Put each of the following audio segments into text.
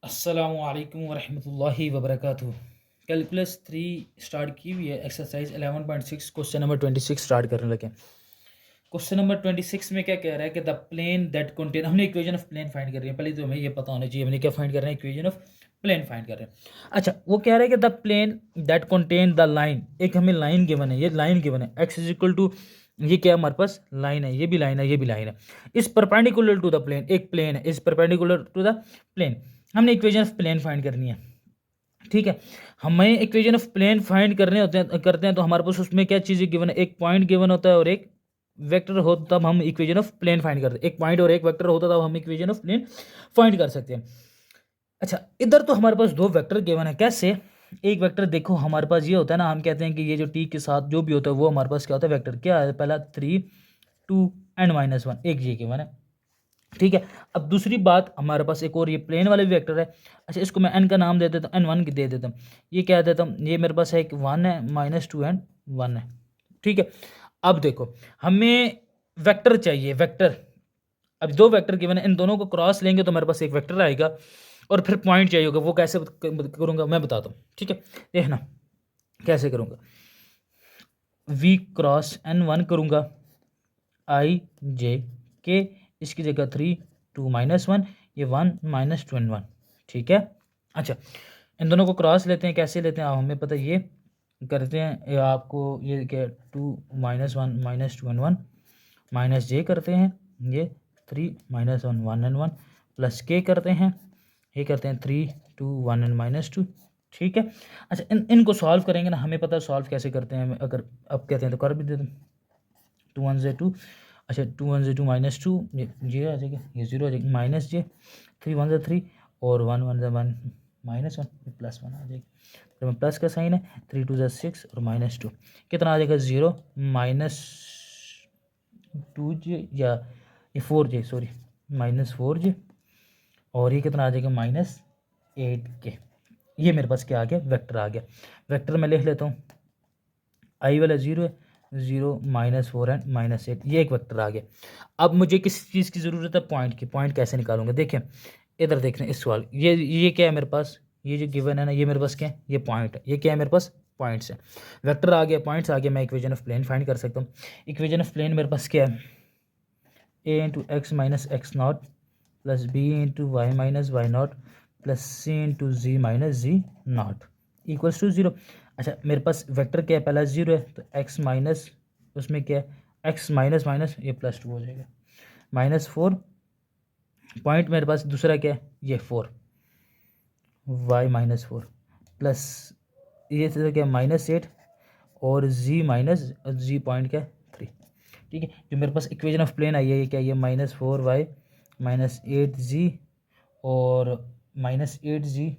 अस्सलामुअलैकुम वरहमतुल्लाहि वबरकातुहू। Calculus 3 start की हुई है, एक्सरसाइज 11.6 क्वेश्चन नंबर 26 स्टार्ट करने लगे। क्वेश्चन नंबर 26 में क्या कह रहा है कि द प्लेन दैट कंटेन, हमने इक्वेशन ऑफ प्लेन फाइंड कर रही है। पहले तो हमें ये पता होना चाहिए हमने क्या फाइंड कर रहे हैं, इक्वेशन ऑफ प्लेन फाइंड कर रहे हैं। अच्छा, वो कह रहा है कि the plane that contain the line, एक हमें लाइन गिवन है, ये लाइन गिवन है एक्स इज इक्वल टू, ये क्या हमारे पास लाइन है, ये भी लाइन है, ये भी लाइन है, इस परपेंडिकुलर टू द प्लेन, एक प्लेन है इस परपेंडिकुलर टू द प्लेन। हमने इक्वेशन ऑफ प्लेन फाइंड करनी है, ठीक है। हमें इक्वेशन ऑफ प्लेन फाइंड करने होते हैं करते हैं तो हमारे पास उसमें क्या चीज़ें गिवन है, एक पॉइंट गिवन होता है और एक वेक्टर हो, तब हम इक्वेशन ऑफ प्लेन फाइंड करते हैं। एक पॉइंट और एक वेक्टर होता तब हम इक्वेशन ऑफ प्लेन फाइंड कर सकते हैं। अच्छा, इधर तो हमारे पास दो वेक्टर गिवन है, कैसे? एक वेक्टर देखो हमारे पास ये होता है ना, हम कहते हैं कि ये जो टी के साथ जो भी होता है वो हमारे पास क्या होता है, वेक्टर क्या है, पहला 3 2 एंड -1, एक ये गिवन है, ठीक है। अब दूसरी बात, हमारे पास एक और ये प्लेन वाले भी वेक्टर है। अच्छा, इसको मैं n का नाम दे देता हूँ, n1 दे देता हूँ। ये क्या देता हूँ, ये मेरे पास है एक 1 है, -2 एंड 1 है, ठीक है। अब देखो हमें वेक्टर चाहिए, वेक्टर। अब दो वेक्टर गिवन है, इन दोनों को क्रॉस लेंगे तो मेरे पास एक वेक्टर आएगा, और फिर पॉइंट चाहिए होगा। वो कैसे करूँगा मैं बताता हूँ, ठीक है। देखना कैसे करूँगा, v क्रॉस n1 करूँगा, i j k, इसकी जगह 3 2 -1, ये 1 -2 एंड 1, ठीक है। अच्छा, इन दोनों को क्रॉस लेते हैं, कैसे लेते हैं हमें पता है, ये करते हैं, ये आपको ये क्या 2 -1 -2 एंड 1 माइनस जे करते हैं, ये 3 -1 1 एंड 1 प्लस के करते हैं, ये करते हैं 3 2 1 एंड -2, ठीक है। अच्छा, इनको सॉल्व करेंगे ना, हमें पता है सॉल्व कैसे करते हैं। अगर अब कहते हैं तो कर भी देते हैं, 2 1 से 2, अच्छा 2 1 से 2 -2, ये आ जाएगा, ये 0 आ जाएगा, माइनस जे 3 1 से 3 और 1 1 से 1 -1, +1 आ जाएगा। फिर में प्लस का साइन है, 3 2 से 6 और -2, कितना आ जाएगा 0 -2j या ये 4j, सॉरी -4j, और ये कितना आ जाएगा -8k। ये मेरे पास क्या आ गया, वेक्टर आ गया। वेक्टर मैं लिख लेता हूँ, आई वाला 0 है, 0 -4 एंड -8, ये एक वेक्टर आ गया। अब मुझे किस चीज़ की ज़रूरत है, पॉइंट की। पॉइंट कैसे निकालूंगा, देखें इधर देख रहे हैं इस सवाल, ये क्या है मेरे पास, ये जो गिवन है ना, ये मेरे पास क्या है, ये पॉइंट है, ये क्या है मेरे पास, पॉइंट्स है। वेक्टर आ गया, पॉइंट्स आ गया, मैं इक्वेशन ऑफ प्लेन फाइंड कर सकता हूँ। इक्वेशन ऑफ प्लेन मेरे पास क्या है, a into x minus x not plus b into y minus y not plus c into z minus z not equals to 0। अच्छा, मेरे पास वेक्टर क्या है, पहला 0 है तो x माइनस, उसमें क्या है, x माइनस माइनस ये +2 हो जाएगा, -4, पॉइंट मेरे पास दूसरा क्या है, ये 4 y -4 प्लस ये क्या है -8 और जी पॉइंट क्या है 3, ठीक है। जो मेरे पास इक्वेशन ऑफ प्लेन आई है, ये क्या है, ये -4y -8z और -8z,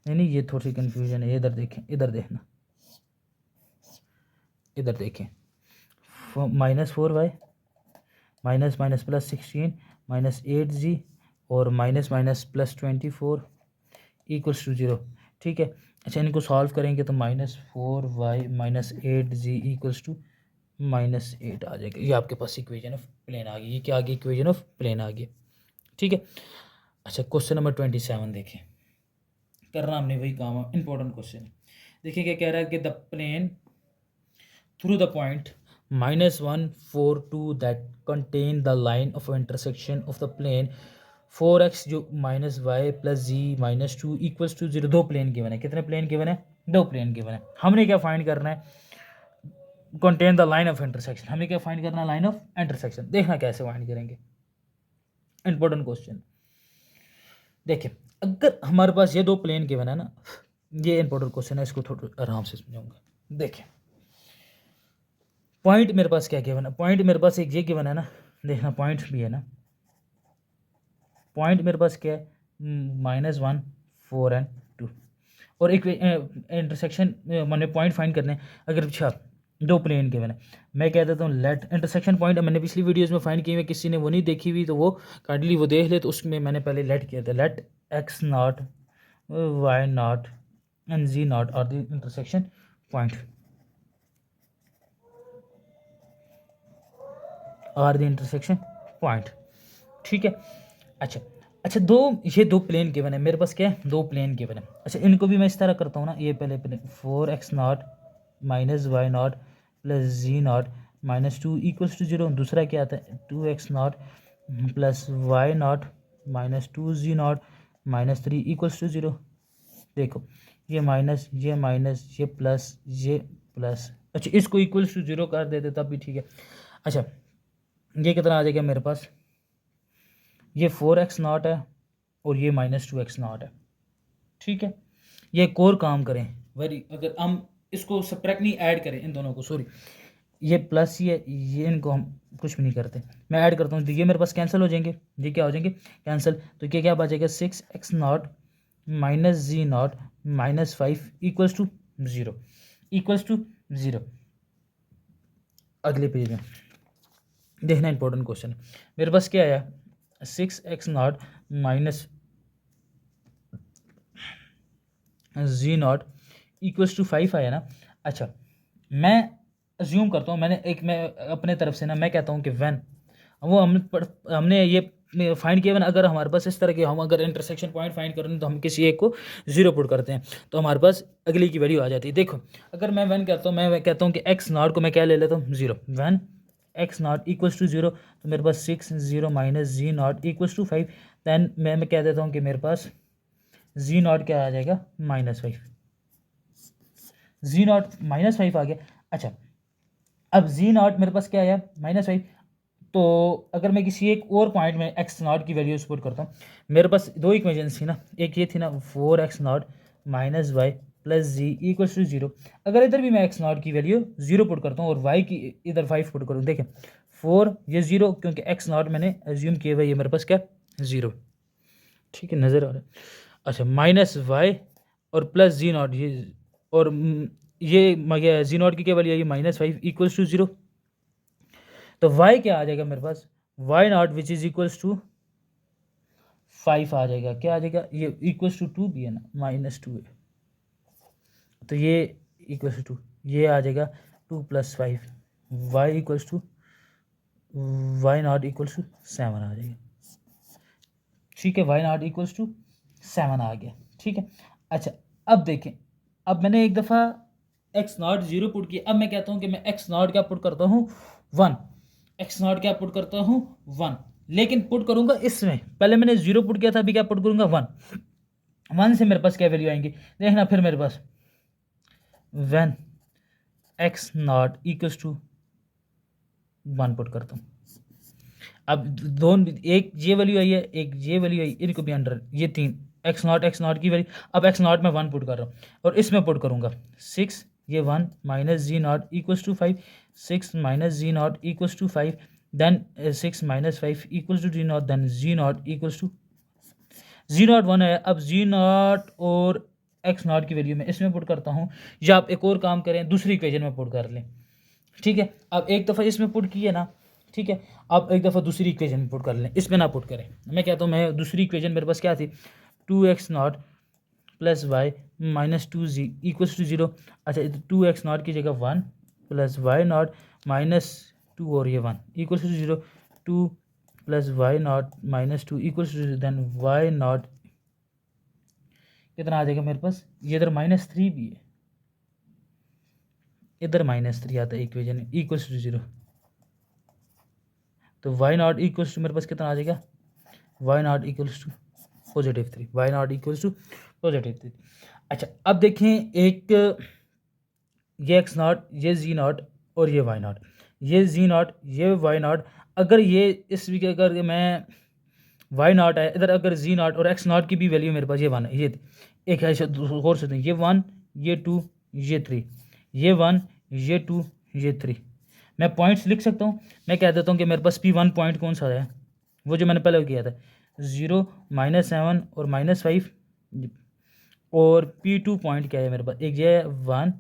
नहीं ये थोड़ी सी कन्फ्यूजन है, इधर देखें, इधर देखना, इधर देखें, -4y माइनस माइनस +16 -8z और माइनस माइनस +24 इक्वल्स टू 0, ठीक है। अच्छा, इनको सॉल्व करेंगे तो -4y -8z इक्वल्स टू -8 आ जाएगा। ये आपके पास इक्वेशन ऑफ प्लेन आ गई, ये क्या आ गई, इक्वेशन ऑफ प्लेन आ गई, ठीक है। अच्छा, क्वेश्चन नंबर 27 देखें, करना हमने वही काम है, इंपॉर्टेंट क्वेश्चन। देखिए क्या कह रहा है कि the plane through the point -1 4 2 that contain the line of intersection of the plane 4x जो -y plus z -2 equals to 0। दो प्लेन गिवन है, कितने प्लेन गिवन है, दो प्लेन गिवन है। हमने क्या फाइंड करना है, contain the line of intersection, हमें क्या फाइंड करना है, लाइन ऑफ इंटरसेक्शन। देखना कैसे फाइंड करेंगे, इंपॉर्टेंट क्वेश्चन। देखिए, अगर हमारे पास ये दो प्लेन गिवन है ना, ये इंपॉर्टेंट क्वेश्चन है, इसको थोड़ा आराम से समझाऊंगा। देखिए, पॉइंट मेरे पास क्या गिवन है, पॉइंट मेरे पास एक ये गिवन है ना, देखना पॉइंट भी है ना, पॉइंट मेरे पास क्या है, -1 4 एंड 2, और एक इंटरसेक्शन मैंने पॉइंट फाइंड करने हैं। अगर अच्छा दो प्लेन गिवन है, मैं कह देता हूँ लेट इंटरसेक्शन पॉइंट, मैंने पिछली वीडियोस में फाइंड किए हुए, किसी ने वो नहीं देखी हुई तो वो काइंडली वो देख ले, तो उसमें मैंने पहले लेट किया था, let x not y not and z not are the intersection point, are the intersection point, ठीक है। अच्छा, अच्छा ये दो प्लेन गिवन है मेरे पास, क्या है, दो प्लेन गिवन है। अच्छा इनको भी मैं इस तरह करता हूँ ना, ये पहले plane 4x0 minus y not plus z not minus 2 equals to 0। दूसरा क्या आता है 2x0 plus y not minus 2 z not minus 3 equals to 0। देखो ये माइनस ये प्लस। अच्छा इसको इक्वल्स टू 0 कर देते तब भी ठीक है। अच्छा ये कितना आ जाएगा मेरे पास, ये 4x0 है और ये -2x0 है, ठीक है। ये एक और काम करें, अगर हम इसको सब्ट्रैक्ट नहीं ऐड करें इन दोनों को, सॉरी ये प्लस ये इनको हम कुछ भी नहीं करते, मैं ऐड करता हूँ तो ये मेरे पास कैंसिल हो जाएंगे। ये क्या हो जाएंगे कैंसिल, तो ये क्या बचेगा 6x0 minus z not minus 5 equals to 0 अगले पेज में देखना इंपॉर्टेंट क्वेश्चन है। मेरे पास क्या आया 6x0 minus z not equals to 5 आया ना। अच्छा मैं अज्यूम करता हूँ, मैं अपने तरफ से ना मैं कहता हूँ कि व्हेन वो हमने ये फाइंड किया ना, अगर हमारे पास इस तरह के हम अगर इंटरसेक्शन पॉइंट फाइंड करें तो हम किसी एक को 0 पुट करते हैं तो हमारे पास अगली की वैल्यू आ जाती है। देखो अगर मैं व्हेन कहता हूँ, मैं कहता हूँ कि एक्स नॉट को मैं क्या ले लेता हूँ 0, when x not equals to 0 तो मेरे पास 6 minus z not equals to 5, then मैं कह देता हूँ कि मेरे पास जी नॉट क्या आ जाएगा -5, जी नॉट -5 आ गया। अच्छा अब जी नॉट मेरे पास क्या आया -5, तो अगर मैं किसी एक और पॉइंट में एक्स नॉट की वैल्यू सपोर्ट करता हूँ, मेरे पास दो इक्वेशंस थी ना, एक ये थी ना 4x0 minus y plus z equals to 0। अगर इधर भी मैं एक्स नॉट की वैल्यू 0 पुट करता हूँ और वाई की इधर 5 पुट करूँ, देखें 4 ये 0 क्योंकि एक्स नॉट मैंने एज्यूम किए हुए ये मेरे पास क्या 0, ठीक है नज़र आ रहा है। अच्छा माइनस वाई और प्लस जी नॉट ये और ये जी नॉट की क्या वैल्यू आई -5 इक्वल्स टू 0, तो y क्या आ जाएगा मेरे पास y naught which is equals to 5 आ जाएगा। क्या आ जाएगा ये इक्वल्स टू 2 भी है ना -2 है, तो ये इक्वल्स टू ये आ जाएगा 2 + 5 y equals to y not equals to 7 आ जाएगा, ठीक है वाई नॉट इक्वल्स टू 7 आ गया, ठीक है। अच्छा अब देखें, अब मैंने एक दफ़ा एक्स नॉट 0 पुट किया, अब मैं कहता हूँ कि मैं एक्स नॉट क्या पुट करता हूँ 1, एक्स नॉट क्या पुट करता हूँ 1, लेकिन पुट करूँगा इसमें, पहले मैंने 0 पुट किया था, अभी क्या पुट करूँगा 1 से मेरे पास क्या वैल्यू आएंगी देखना, फिर मेरे पास when x not equals to 1 put करता हूँ। अब दोनों एक ये वैल्यू आई है एक ये वैल्यू आई, इनको भी अंडर ये 3 एक्स नॉट की वैल्यू, अब एक्स नॉट में 1 पुट कर रहा हूँ और इसमें पुट करूँगा 6 ये 1 minus z not equals to 5, 6 minus z not equals to 5, then 6 minus 5 equals to z not, then z not equals to z not 1 है। अब जी नॉट और एक्स नॉट की वैल्यू में इसमें पुट करता हूँ, या आप एक और काम करें दूसरी इक्वेशन में पुट कर लें, ठीक है। अब एक दफ़ा इसमें पुट किए ना, ठीक है, अब एक दफ़ा दूसरी इक्वेशन में पुट कर लें, इसमें ना पुट करें। मैं कहता हूँ मैं दूसरी इक्वेशन मेरे पास क्या थी 2x0 plus y minus 2z equals to 0। अच्छा 2x0 की जगह 1 प्लस वाई नॉट माइनस 2 और ये 1 equals to 0, 2 plus y not minus 2 equals to 0, then y not कितना आ जाएगा मेरे पास, ये इधर -3 भी है, इधर -3 आता है इक्वेशन में इक्वल्स टू 0, तो वाई नॉट इक्वल्स टू मेरे पास कितना आ जाएगा y not equals to +3, y not equals to +3। अच्छा अब देखें एक ये एक्स नॉट ये जी नॉट और ये वाई नॉट, ये जी नॉट ये वाई नॉट, अगर ये इस वीक अगर मैं वाई नॉट है इधर, अगर जी नॉट और एक्स नॉट की भी वैल्यू मेरे पास ये 1 है, ये एक है और से ये 1 ये 2 ये 3, ये 1 ये 2 ये 3, मैं पॉइंट्स लिख सकता हूँ। मैं कह देता हूँ कि मेरे पास P1 पॉइंट कौन सा है, वो जो मैंने पहले किया था 0 -7 और -5, और P2 पॉइंट क्या है मेरे पास, एक ये 1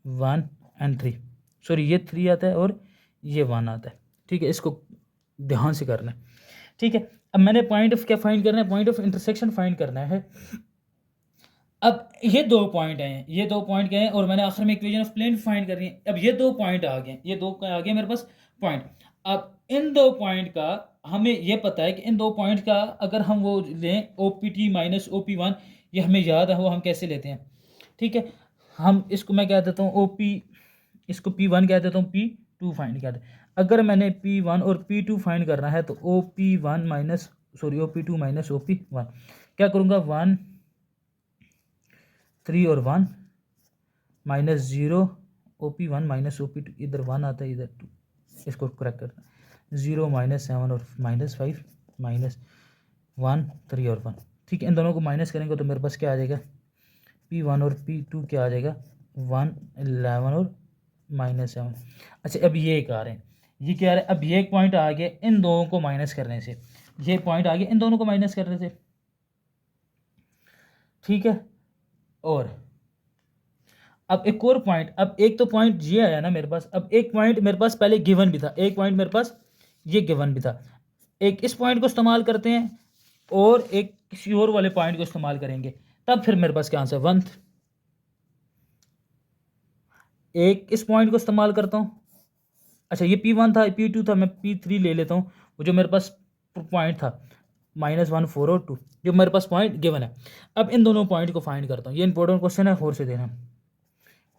1 एंड 3, सॉरी ये 3 आता है और ये 1 आता है, ठीक है। इसको ध्यान से करना है, ठीक है। अब मैंने पॉइंट ऑफ क्या फाइंड करना है, पॉइंट ऑफ इंटरसेक्शन फाइंड करना है। अब ये दो पॉइंट हैं, ये दो पॉइंट गए और मैंने आखिर में इक्वेशन ऑफ प्लेन फाइंड करनी है। अब ये दो पॉइंट आ गए, ये दो आ गए मेरे पास पॉइंट। अब इन दो पॉइंट का हमें ये पता है कि इन दो पॉइंट का अगर हम वो लें OPT माइनस OP1, ये हमें याद है वो हम कैसे लेते हैं। ठीक है, हम इसको मैं कह देता हूँ OP, इसको P1 कह देता हूँ, P2 फाइंड कर। अगर मैंने P1 और P2 फाइंड करना है तो OP1 minus OP2 minus OP1 क्या करूँगा, 1 3 और 1 माइनस 0 OP1 माइनस OP2, इधर 1 आता है इधर 2, इसको करेक्ट करना, 0 माइनस 7 और माइनस 5 माइनस 1 3 और 1। ठीक है, इन दोनों को माइनस करेंगे तो मेरे पास क्या आ जाएगा, P1 और P2 क्या आ जाएगा, 1 11 और माइनस 7। अच्छा अब ये एक आ रहे हैं, ये क्या आ रहा है, अब ये एक पॉइंट आ गया इन दोनों को माइनस करने से, ये पॉइंट आ गया इन दोनों को माइनस करने से। ठीक है, और अब एक और पॉइंट, अब एक तो पॉइंट ये आया ना मेरे पास, अब एक पॉइंट मेरे पास पहले गिवन भी था, एक पॉइंट मेरे पास ये गिवन भी था, एक इस पॉइंट को इस्तेमाल करते हैं और एक किसी और वाले पॉइंट को इस्तेमाल करेंगे, तब फिर मेरे पास क्या आंसर 1। एक इस पॉइंट को इस्तेमाल करता हूँ, अच्छा ये P1 था, P2 था, मैं P3 ले लेता हूँ, वो जो मेरे पास पॉइंट था -1 4 और 2, जो मेरे पास पॉइंट गिवन है। अब इन दोनों पॉइंट को फाइंड करता हूँ, ये इंपॉर्टेंट क्वेश्चन है, और से देना।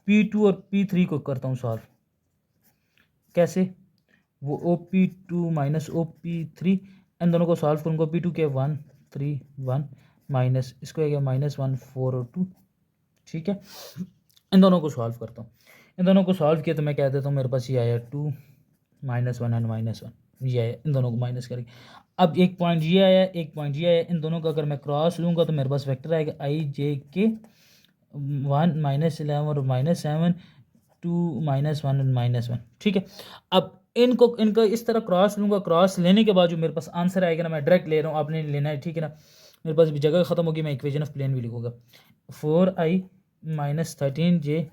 P2 और P3 को करता हूँ सॉल्व, कैसे, वो OP2 माइनस OP3, इन दोनों को सॉल्व करूँगा, P2 के 1 3 1 माइनस इसको आ गया -1 4 और 2। ठीक है, इन दोनों को सॉल्व करता हूँ, इन दोनों को सॉल्व किया तो मैं कह देता हूँ मेरे पास ये आया 2 -1 एंड -1, ये आया, इन दोनों को माइनस करेंगे। अब एक पॉइंट ये आया, एक पॉइंट ये आया, इन दोनों का अगर मैं क्रॉस लूँगा तो मेरे पास वेक्टर आएगा IJK 1 -11 और -7 2 -1 और -1। ठीक है, अब इनको इनका इस तरह क्रॉस लूँगा, क्रॉस लेने के बाद जो मेरे पास आंसर आएगा ना, मैं डायरेक्ट ले रहा हूँ, आपने लेना है। ठीक है ना, मेरे पास भी जगह ख़त्म होगी, मैं इक्वेशन ऑफ प्लेन भी लिखूँगा, 4i -13j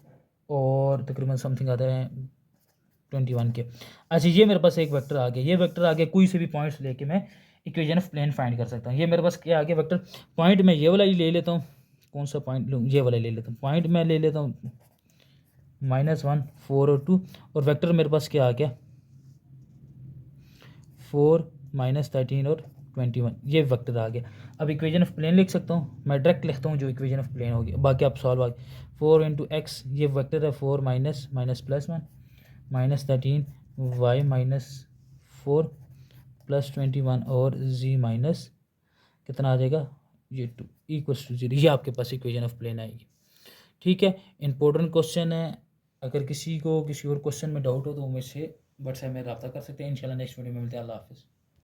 और तकरीबन समथिंग आता है 21 के। अच्छा ये मेरे पास एक वेक्टर आ गया, ये वेक्टर आ गया, कोई से भी पॉइंट्स लेके मैं इक्वेशन ऑफ प्लेन फाइंड कर सकता हूँ। ये मेरे पास क्या आ गया वेक्टर, पॉइंट मैं ये वाला ही ले लेता हूँ, कौन सा पॉइंट लूँ, ये वाला ले लेता हूँ, पॉइंट मैं ले लेता हूँ -1 4 और 2, और वेक्टर मेरे पास क्या आ गया 4 -13 और 21, ये वेक्टर आ गया। अब इक्वेशन ऑफ प्लेन लिख सकता हूँ, मैं डायरेक्ट लिखता हूँ जो इक्वेशन ऑफ प्लेन हो गया, बाकी आप सॉल्व आ गए। 4 × x, ये वेक्टर है 4 माइनस +1 -13 y -4 +21 और z माइनस कितना आ जाएगा, ये 2 = 0, ये आपके पास इक्वेशन ऑफ प्लेन आएगी। ठीक है, इंपॉर्टेंट क्वेश्चन है, अगर किसी को किसी और क्वेश्चन में डाउट हो तो वो मुझसे व्हाट्सएप में रब्ता कर सकते हैं। इंशाल्लाह नेक्स्ट वीडियो में मिलते हैं। अल्लाह हाफिज़।